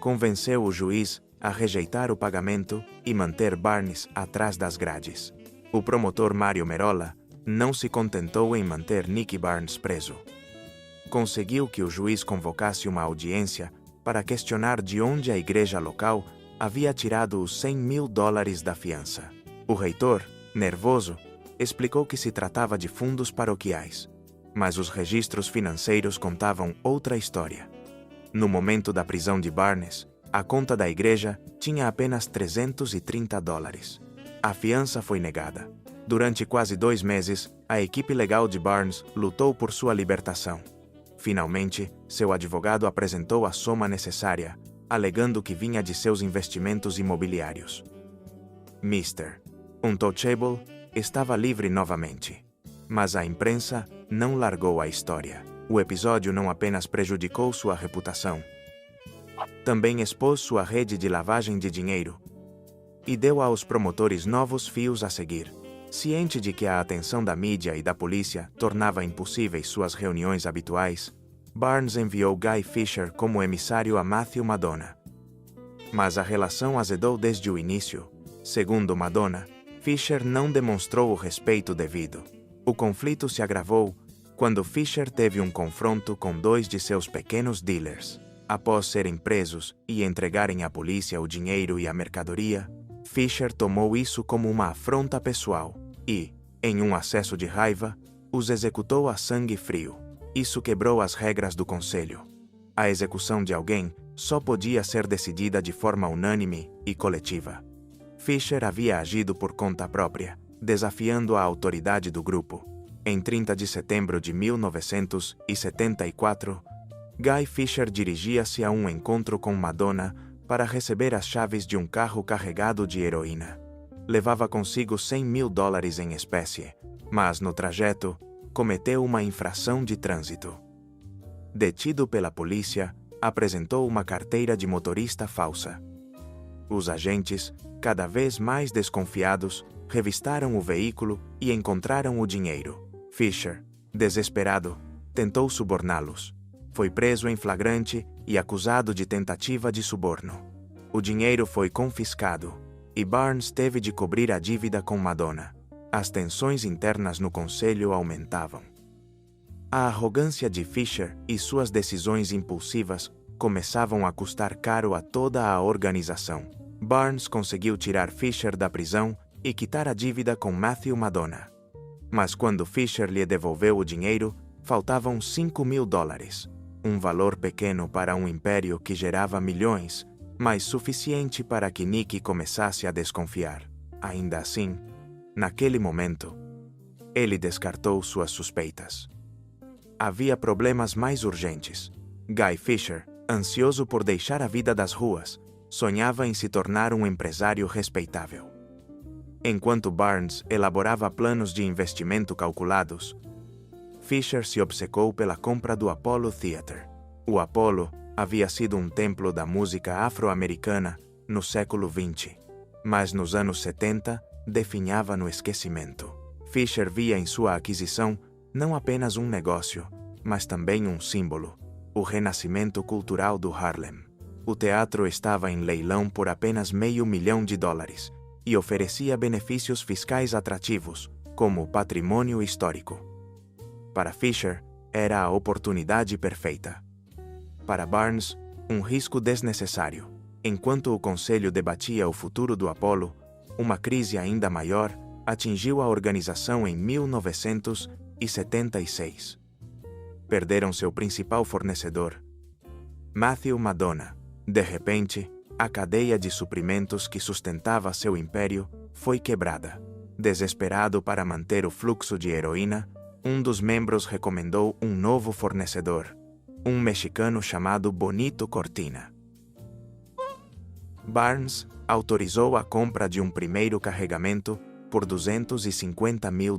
Convenceu o juiz a rejeitar o pagamento e manter Barnes atrás das grades. O promotor Mário Merola não se contentou em manter Nick Barnes preso. Conseguiu que o juiz convocasse uma audiência para questionar de onde a igreja local havia tirado os $100 mil da fiança. O reitor, nervoso, explicou que se tratava de fundos paroquiais, mas os registros financeiros contavam outra história. No momento da prisão de Barnes, a conta da igreja tinha apenas $330. A fiança foi negada. Durante quase 2 meses, a equipe legal de Barnes lutou por sua libertação. Finalmente, seu advogado apresentou a soma necessária, alegando que vinha de seus investimentos imobiliários. Mr. Untouchable estava livre novamente. Mas a imprensa não largou a história. O episódio não apenas prejudicou sua reputação, também expôs sua rede de lavagem de dinheiro e deu aos promotores novos fios a seguir. Ciente de que a atenção da mídia e da polícia tornava impossíveis suas reuniões habituais, Barnes enviou Guy Fisher como emissário a Matthew Madonna. Mas a relação azedou desde o início. Segundo Madonna, Fisher não demonstrou o respeito devido. O conflito se agravou quando Fisher teve um confronto com 2 de seus pequenos dealers. Após serem presos e entregarem à polícia o dinheiro e a mercadoria, Fisher tomou isso como uma afronta pessoal e, em um acesso de raiva, os executou a sangue frio. Isso quebrou as regras do conselho. A execução de alguém só podia ser decidida de forma unânime e coletiva. Fisher havia agido por conta própria, desafiando a autoridade do grupo. Em 30 de setembro de 1974, Guy Fisher dirigia-se a um encontro com Madonna para receber as chaves de um carro carregado de heroína. Levava consigo $100 mil em espécie, mas no trajeto, cometeu uma infração de trânsito. Detido pela polícia, apresentou uma carteira de motorista falsa. Os agentes, cada vez mais desconfiados, revistaram o veículo e encontraram o dinheiro. Fisher, desesperado, tentou suborná-los. Foi preso em flagrante e acusado de tentativa de suborno. O dinheiro foi confiscado e Barnes teve de cobrir a dívida com Madonna. As tensões internas no conselho aumentavam. A arrogância de Fisher e suas decisões impulsivas começavam a custar caro a toda a organização. Barnes conseguiu tirar Fisher da prisão e quitar a dívida com Matthew Madonna. Mas quando Fisher lhe devolveu o dinheiro, faltavam $5 mil. Um valor pequeno para um império que gerava milhões, mas suficiente para que Nick começasse a desconfiar. Ainda assim, naquele momento, ele descartou suas suspeitas. Havia problemas mais urgentes. Guy Fisher, ansioso por deixar a vida das ruas, sonhava em se tornar um empresário respeitável. Enquanto Barnes elaborava planos de investimento calculados, Fisher se obcecou pela compra do Apollo Theater. O Apollo havia sido um templo da música afro-americana no século XX, mas nos anos 70 definhava no esquecimento. Fisher via em sua aquisição não apenas um negócio, mas também um símbolo, o renascimento cultural do Harlem. O teatro estava em leilão por apenas $500 mil e oferecia benefícios fiscais atrativos, como patrimônio histórico. Para Fisher, era a oportunidade perfeita. Para Barnes, um risco desnecessário. Enquanto o conselho debatia o futuro do Apollo, uma crise ainda maior atingiu a organização em 1976. Perderam seu principal fornecedor, Matthew Madonna. De repente, a cadeia de suprimentos que sustentava seu império foi quebrada. Desesperado para manter o fluxo de heroína, um dos membros recomendou um novo fornecedor, um mexicano chamado Bonito Cortina. Barnes autorizou a compra de um primeiro carregamento por $250 mil,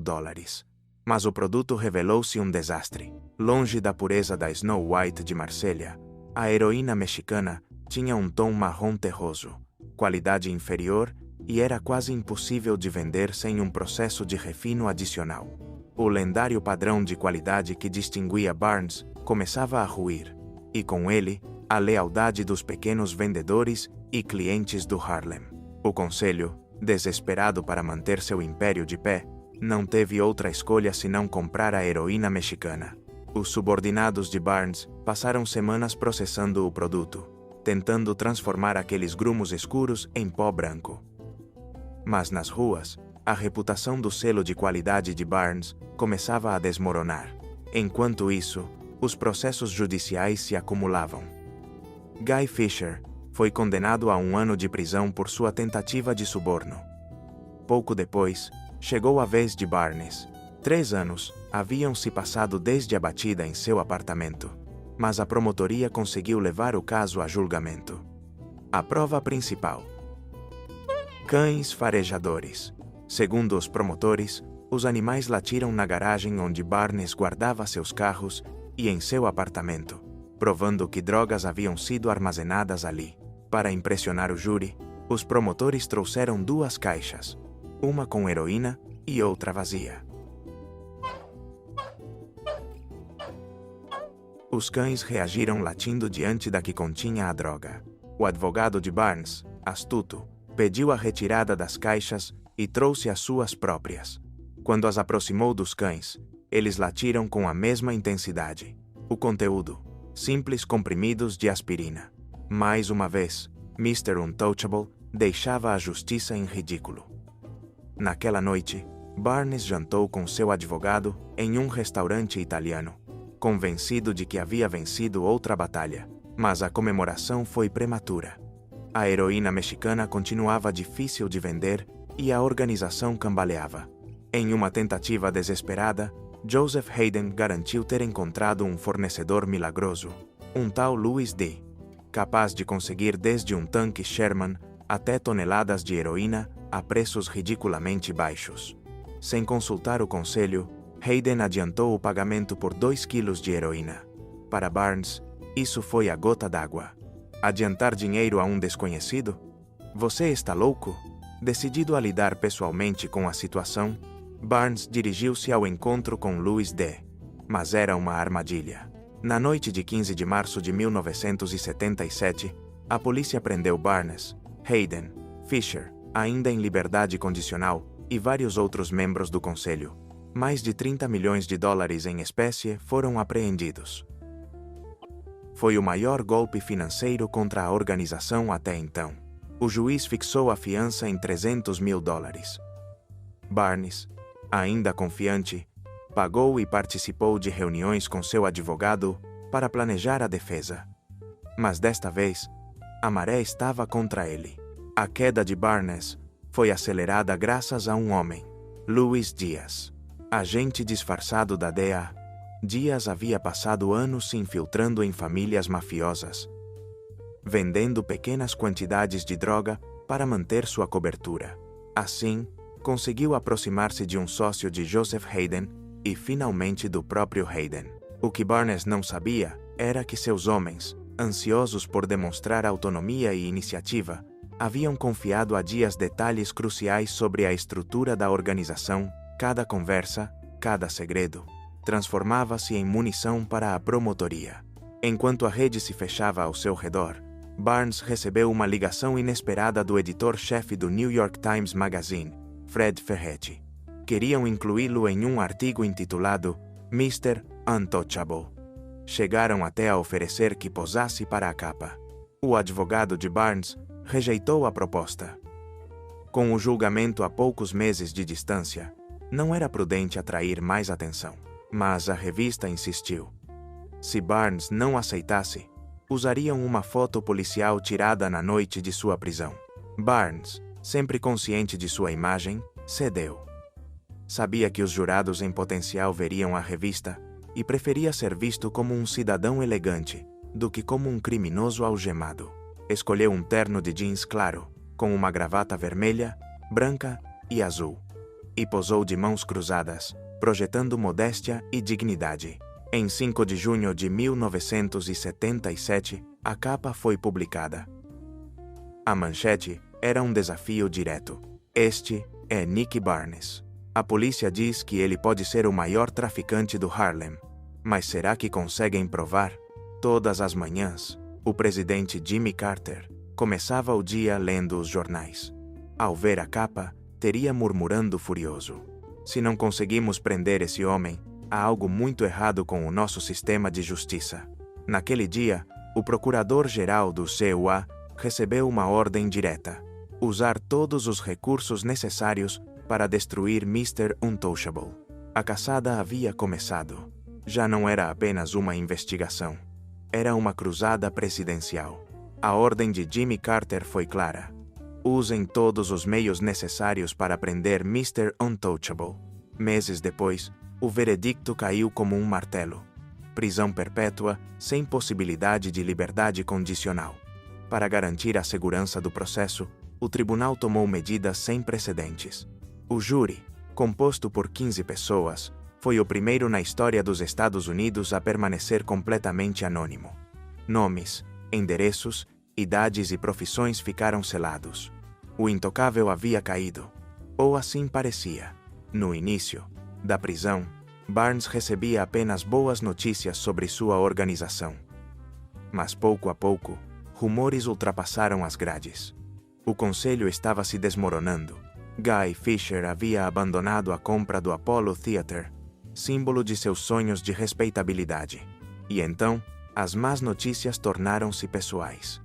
mas o produto revelou-se um desastre. Longe da pureza da Snow White de Marsella, a heroína mexicana tinha um tom marrom terroso, qualidade inferior e era quase impossível de vender sem um processo de refino adicional. O lendário padrão de qualidade que distinguia Barnes começava a ruir, e com ele, a lealdade dos pequenos vendedores e clientes do Harlem. O conselho, desesperado para manter seu império de pé, não teve outra escolha senão comprar a heroína mexicana. Os subordinados de Barnes passaram semanas processando o produto, tentando transformar aqueles grumos escuros em pó branco. Mas nas ruas, a reputação do selo de qualidade de Barnes começava a desmoronar. Enquanto isso, os processos judiciais se acumulavam. Guy Fisher foi condenado a 1 ano de prisão por sua tentativa de suborno. Pouco depois, chegou a vez de Barnes. 3 anos haviam se passado desde a batida em seu apartamento, mas a promotoria conseguiu levar o caso a julgamento. A prova principal: cães farejadores. Segundo os promotores, os animais latiram na garagem onde Barnes guardava seus carros e em seu apartamento, provando que drogas haviam sido armazenadas ali. Para impressionar o júri, os promotores trouxeram 2 caixas, uma com heroína e outra vazia. Os cães reagiram latindo diante da que continha a droga. O advogado de Barnes, astuto, pediu a retirada das caixas e trouxe as suas próprias. Quando as aproximou dos cães, eles latiram com a mesma intensidade. O conteúdo: simples comprimidos de aspirina. Mais uma vez, Mr. Untouchable deixava a justiça em ridículo. Naquela noite, Barnes jantou com seu advogado em um restaurante italiano, convencido de que havia vencido outra batalha, mas a comemoração foi prematura. A heroína mexicana continuava difícil de vender e a organização cambaleava. Em uma tentativa desesperada, Joseph Hayden garantiu ter encontrado um fornecedor milagroso, um tal Louis D., capaz de conseguir desde um tanque Sherman até toneladas de heroína a preços ridiculamente baixos. Sem consultar o conselho, Hayden adiantou o pagamento por 2 quilos de heroína. Para Barnes, isso foi a gota d'água. Adiantar dinheiro a um desconhecido? Você está louco? Decidido a lidar pessoalmente com a situação, Barnes dirigiu-se ao encontro com Louis D., mas era uma armadilha. Na noite de 15 de março de 1977, a polícia prendeu Barnes, Hayden, Fisher, ainda em liberdade condicional, e vários outros membros do conselho. Mais de $30 milhões em espécie foram apreendidos. Foi o maior golpe financeiro contra a organização até então. O juiz fixou a fiança em $300 mil. Barnes, ainda confiante, pagou e participou de reuniões com seu advogado para planejar a defesa. Mas desta vez, a maré estava contra ele. A queda de Barnes foi acelerada graças a um homem, Luis Diaz. Agente disfarçado da DEA, Diaz havia passado anos se infiltrando em famílias mafiosas, vendendo pequenas quantidades de droga para manter sua cobertura. Assim, conseguiu aproximar-se de um sócio de Joseph Haydn e, finalmente, do próprio Haydn. O que Barnes não sabia era que seus homens, ansiosos por demonstrar autonomia e iniciativa, haviam confiado a Dias detalhes cruciais sobre a estrutura da organização. Cada conversa, cada segredo, transformava-se em munição para a promotoria. Enquanto a rede se fechava ao seu redor, Barnes recebeu uma ligação inesperada do editor-chefe do New York Times Magazine, Fred Ferretti. Queriam incluí-lo em um artigo intitulado Mr. Untouchable. Chegaram até a oferecer que posasse para a capa. O advogado de Barnes rejeitou a proposta. Com o julgamento a poucos meses de distância, não era prudente atrair mais atenção. Mas a revista insistiu. Se Barnes não aceitasse, usariam uma foto policial tirada na noite de sua prisão. Barnes, sempre consciente de sua imagem, cedeu. Sabia que os jurados em potencial veriam a revista e preferia ser visto como um cidadão elegante do que como um criminoso algemado. Escolheu um terno de jeans claro, com uma gravata vermelha, branca e azul, e posou de mãos cruzadas, projetando modéstia e dignidade. Em 5 de junho de 1977, a capa foi publicada. A manchete era um desafio direto. Este é Nick Barnes. A polícia diz que ele pode ser o maior traficante do Harlem. Mas será que conseguem provar? Todas as manhãs, o presidente Jimmy Carter começava o dia lendo os jornais. Ao ver a capa, teria murmurando furioso: se não conseguimos prender esse homem, há algo muito errado com o nosso sistema de justiça. Naquele dia, o procurador-geral do CUA recebeu uma ordem direta: usar todos os recursos necessários para destruir Mr. Untouchable. A caçada havia começado. Já não era apenas uma investigação. Era uma cruzada presidencial. A ordem de Jimmy Carter foi clara: usem todos os meios necessários para prender Mr. Untouchable. Meses depois, o veredicto caiu como um martelo: prisão perpétua, sem possibilidade de liberdade condicional. Para garantir a segurança do processo, o tribunal tomou medidas sem precedentes. O júri, composto por 15 pessoas, foi o primeiro na história dos Estados Unidos a permanecer completamente anônimo. Nomes, endereços, idades e profissões ficaram selados. O intocável havia caído. Ou assim parecia. No início da prisão, Barnes recebia apenas boas notícias sobre sua organização. Mas pouco a pouco, rumores ultrapassaram as grades. O conselho estava se desmoronando. Guy Fisher havia abandonado a compra do Apollo Theater, símbolo de seus sonhos de respeitabilidade. E então, as más notícias tornaram-se pessoais.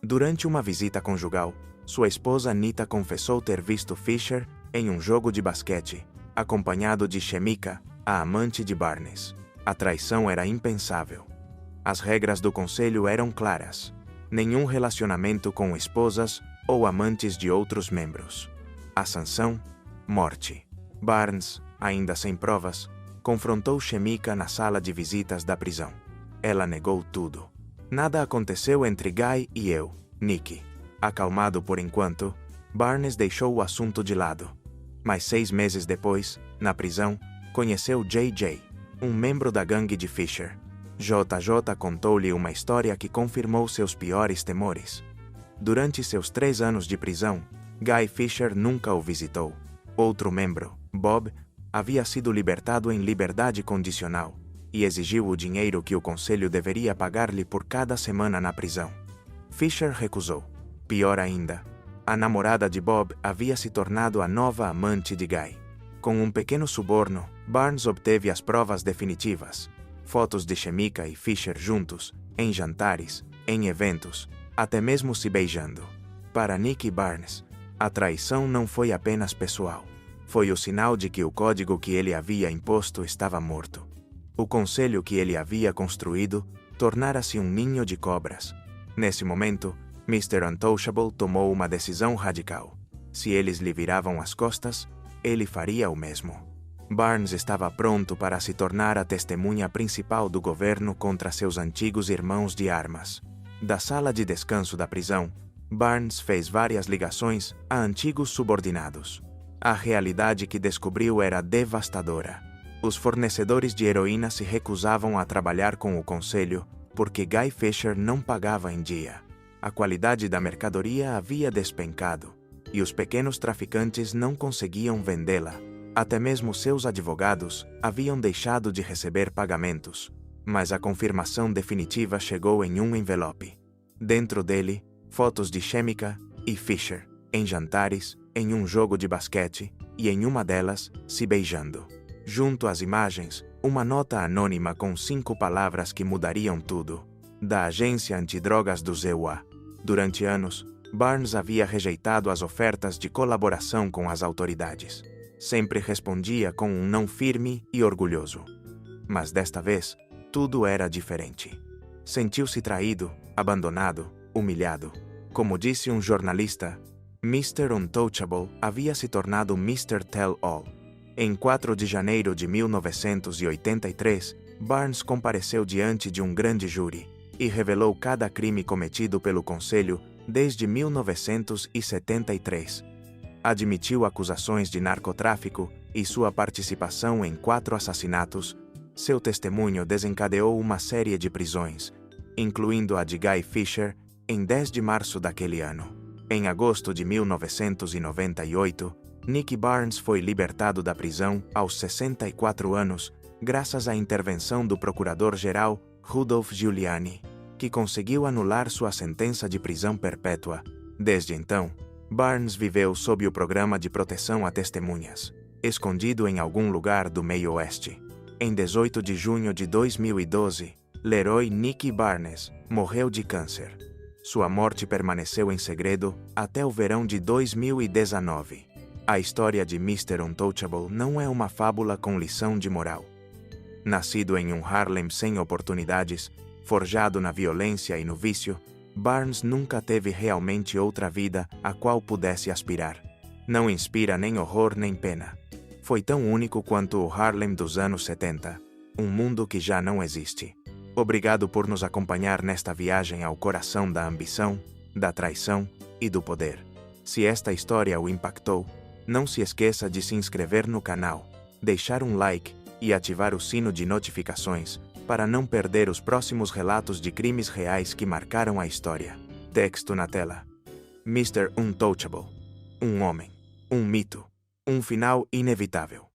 Durante uma visita conjugal, sua esposa Anita confessou ter visto Fisher em um jogo de basquete, acompanhado de Shemika, a amante de Barnes. A traição era impensável. As regras do conselho eram claras: nenhum relacionamento com esposas ou amantes de outros membros. A sanção: morte. Barnes, ainda sem provas, confrontou Shemika na sala de visitas da prisão. Ela negou tudo. Nada aconteceu entre Guy e eu, Nick. Acalmado por enquanto, Barnes deixou o assunto de lado. Mas 6 meses depois, na prisão, conheceu JJ, um membro da gangue de Fisher. JJ contou-lhe uma história que confirmou seus piores temores. Durante seus 3 anos de prisão, Guy Fisher nunca o visitou. Outro membro, Bob, havia sido libertado em liberdade condicional e exigiu o dinheiro que o conselho deveria pagar-lhe por cada semana na prisão. Fisher recusou. Pior ainda, a namorada de Bob havia se tornado a nova amante de Guy. Com um pequeno suborno, Barnes obteve as provas definitivas: fotos de Shemika e Fisher juntos, em jantares, em eventos, até mesmo se beijando. Para Nick Barnes, a traição não foi apenas pessoal. Foi o sinal de que o código que ele havia imposto estava morto. O conselho que ele havia construído tornara-se um ninho de cobras. Nesse momento, Mr. Untouchable tomou uma decisão radical. Se eles lhe viravam as costas, ele faria o mesmo. Barnes estava pronto para se tornar a testemunha principal do governo contra seus antigos irmãos de armas. Da sala de descanso da prisão, Barnes fez várias ligações a antigos subordinados. A realidade que descobriu era devastadora. Os fornecedores de heroína se recusavam a trabalhar com o conselho porque Guy Fisher não pagava em dia. A qualidade da mercadoria havia despencado e os pequenos traficantes não conseguiam vendê-la. Até mesmo seus advogados haviam deixado de receber pagamentos. Mas a confirmação definitiva chegou em um envelope. Dentro dele, fotos de Chemica e Fisher, em jantares, em um jogo de basquete e em uma delas, se beijando. Junto às imagens, uma nota anônima com 5 palavras que mudariam tudo. Da agência antidrogas do ZEUA. Durante anos, Barnes havia rejeitado as ofertas de colaboração com as autoridades. Sempre respondia com um não firme e orgulhoso. Mas desta vez, tudo era diferente. Sentiu-se traído, abandonado, humilhado. Como disse um jornalista, Mr. Untouchable havia se tornado Mr. Tell-All. Em 4 de janeiro de 1983, Barnes compareceu diante de um grande júri e revelou cada crime cometido pelo Conselho desde 1973. Admitiu acusações de narcotráfico e sua participação em 4 assassinatos. Seu testemunho desencadeou uma série de prisões, incluindo a de Guy Fisher, em 10 de março daquele ano. Em agosto de 1998, Nick Barnes foi libertado da prisão aos 64 anos, graças à intervenção do procurador-geral Rudolph Giuliani, que conseguiu anular sua sentença de prisão perpétua. Desde então, Barnes viveu sob o programa de proteção a testemunhas, escondido em algum lugar do meio-oeste. Em 18 de junho de 2012, Leroy Nick Barnes morreu de câncer. Sua morte permaneceu em segredo até o verão de 2019. A história de Mr. Untouchable não é uma fábula com lição de moral. Nascido em um Harlem sem oportunidades, forjado na violência e no vício, Barnes nunca teve realmente outra vida a qual pudesse aspirar. Não inspira nem horror nem pena. Foi tão único quanto o Harlem dos anos 70, um mundo que já não existe. Obrigado por nos acompanhar nesta viagem ao coração da ambição, da traição e do poder. Se esta história o impactou, não se esqueça de se inscrever no canal, deixar um like e ativar o sino de notificações para não perder os próximos relatos de crimes reais que marcaram a história. Texto na tela. Mr. Untouchable. Um homem. Um mito. Um final inevitável.